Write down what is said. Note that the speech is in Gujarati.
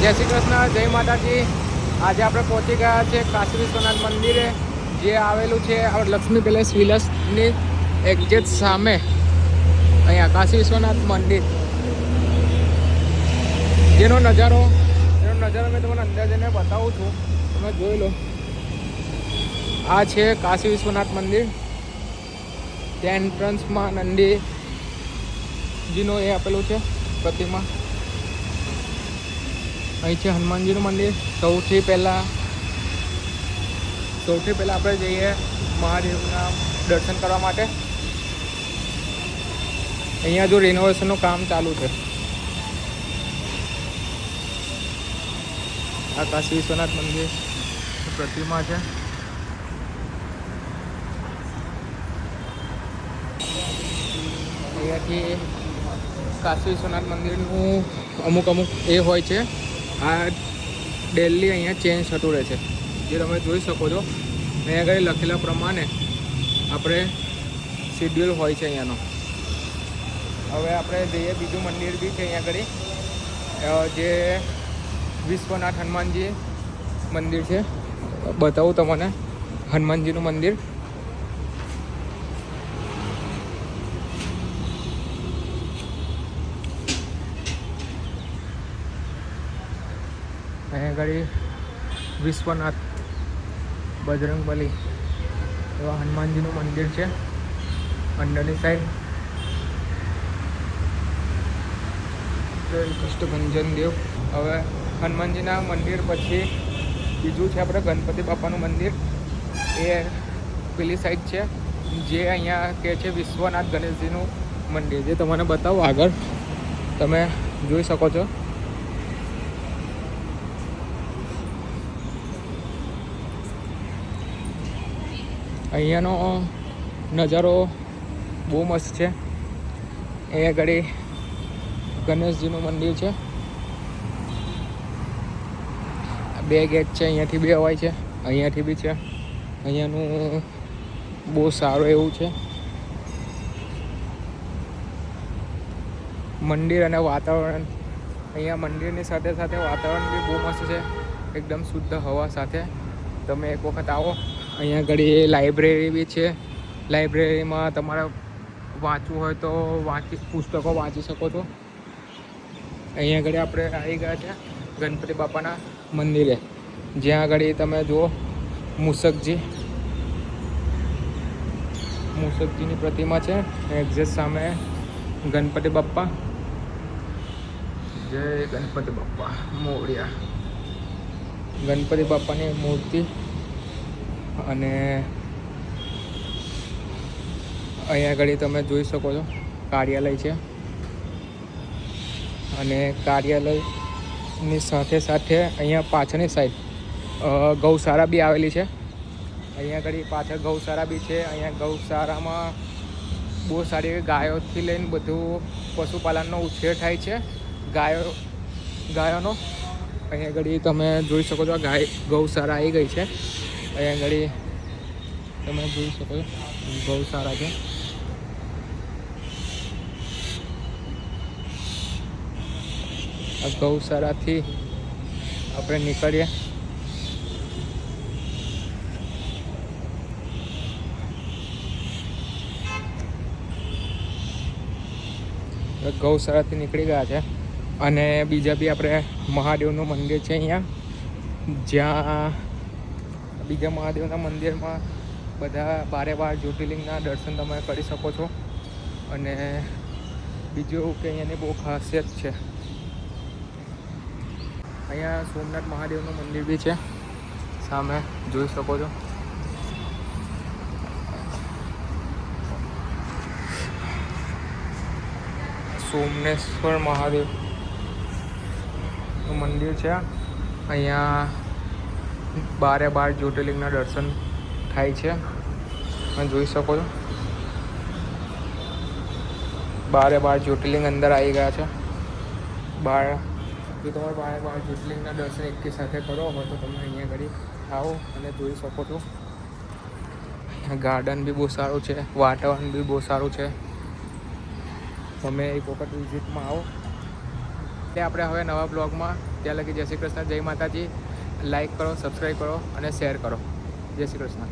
જય શ્રી કૃષ્ણ, જય માતાજી. આજે આપણે પહોંચી ગયા છે કાશી વિશ્વનાથ મંદિરે, જે આવેલું છે લક્ષ્મી પેલેસ વિલાસની એક્ઝેક્ટ સામે. અહીંયા કાશી વિશ્વનાથ મંદિર, જેનો નજારો મેં તમને અંદર જઈને બતાવું છું. તમે જોઈ લો. આ છે કાશી વિશ્વનાથ મંદિર. ત્યાં એન્ટ્રન્સમાં નંદીજીનો એ આપેલું છે પ્રતિમા. અહીં છે હનુમાનજીનું મંદિર. સૌથી પહેલાં આપણે જઈએ મહાદેવના દર્શન કરવા માટે. અહીંયા જો રિનોવેશનનું કામ ચાલુ છે. આ કાશી વિશ્વનાથ મંદિર પ્રતિમા છે. અહીંયાથી કાશી વિશ્વનાથ મંદિરનું અમુક એ હોય છે. આ ડેલી અહીંયા ચેન્જ થતું રહે છે, જે તમે જોઈ શકો છો. અહીંયા આગળ લખેલા પ્રમાણે આપણે શેડ્યુલ હોય છે અહીંયાનો. હવે આપણે જઈએ, બીજું મંદિર બી છે અહીંયા આગળ, જે વિશ્વનાથ હનુમાનજી મંદિર છે. બતાવું તમને હનુમાનજીનું મંદિર. અહીંયા આગળ વિશ્વનાથ, બજરંગબલી એવા હનુમાનજીનું મંદિર છે. અંદરની સાઈડ કષ્ટભંજન દેવ. હવે હનુમાનજીના મંદિર પછી બીજું છે આપણે ગણપતિ બાપાનું મંદિર. એ પેલી સાઈડ છે, જે અહીંયા કહે છે વિશ્વનાથ ગણેશજીનું મંદિર, જે તમને બતાવું આગળ. તમે જોઈ શકો છો. અહીંયાનો નજારો બહુ મસ્ત છે. અહીંયા આગળ ગણેશજીનું મંદિર છે. બે ગેટ છે, અહીંયાથી બી અવાય છે, અહીંયાથી બી છે. અહીંયાનું બહુ સારું એવું છે મંદિર અને વાતાવરણ. અહીંયા મંદિરની સાથે સાથે વાતાવરણ બી બહુ મસ્ત છે, એકદમ શુદ્ધ હવા સાથે. તમે એક વખત આવો. અહીંયા આગળ લાઇબ્રેરી બી છે. લાઇબ્રેરીમાં તમારે વાંચવું હોય તો પુસ્તકો વાંચી શકો છો. અહીંયા આગળ આપણે આવી ગયા છે ગણપતિ બાપાના મંદિરે, જ્યાં આગળ તમે જુઓ મૂષકજીની પ્રતિમા છે. એક્ઝેક્ટ સામે ગણપતિ બાપ્પા. જય ગણપતિ બાપ્પા મોરયા. ગણપતિ બાપ્પાની મૂર્તિ. અને અહીંયા આગળ તમે જોઈ શકો છો કાર્યાલય છે. અને કાર્યાલયની સાથે સાથે અહીંયા પાછળની સાઈડ ગૌશાળા બી આવેલી છે. અહીંયા આગળ પાછળ ગૌશાળા બી છે. અહીંયા ગૌશાળામાં બહુ સારી એવી ગાયોથી લઈને બધું પશુપાલનનો ઉછેર થાય છે. ગાયોનો અહીંયા આગળ તમે જોઈ શકો છો. ગૌશાળા આવી ગઈ છે. અહીંયા આગળ તમે જોઈ શકો છો ગૌશાળા છે. આ ગૌશાળાથી આપણે નીકળીએ. ગૌશાળાથી નીકળી ગયા છે. અને બીજા બી આપણે મહાદેવનું મંદિર છે અહીંયા, જ્યાં બીજા મહાદેવના મંદિરમાં બધા 12 જ્યોતિર્લિંગના દર્શન તમે કરી શકો છો. અને બીજું કે અહીંયાની બહુ ખાસિયત છે, અહીંયા સોમનાથ મહાદેવનું મંદિર બી છે, સામે જોઈ શકો છો. સોમનેશ્વર મહાદેવનું મંદિર છે. અહીંયા 12 જ્યોતિર્લિંગના દર્શન થાય છે. તમે જોઈ શકો છો 12 જ્યોતિર્લિંગ અંદર આવી ગયા છે. જો તમારે 12 જ્યોતિર્લિંગના દર્શન એકી સાથે કરો હોય તો તમે અહીંયા ઘડી આવો અને જોઈ શકો છો. ગાર્ડન બી બહુ સારું છે, વાતાવરણ બી બહુ સારું છે. તમે એક વખત વિઝિટમાં આવો. એટલે આપણે હવે નવા બ્લોગમાં ત્યાં લગી જય શ્રી કૃષ્ણ, જય માતાજી. લાઈક કરો, સબસ્ક્રાઈબ કરો અને શેર કરો. જય શ્રી કૃષ્ણ.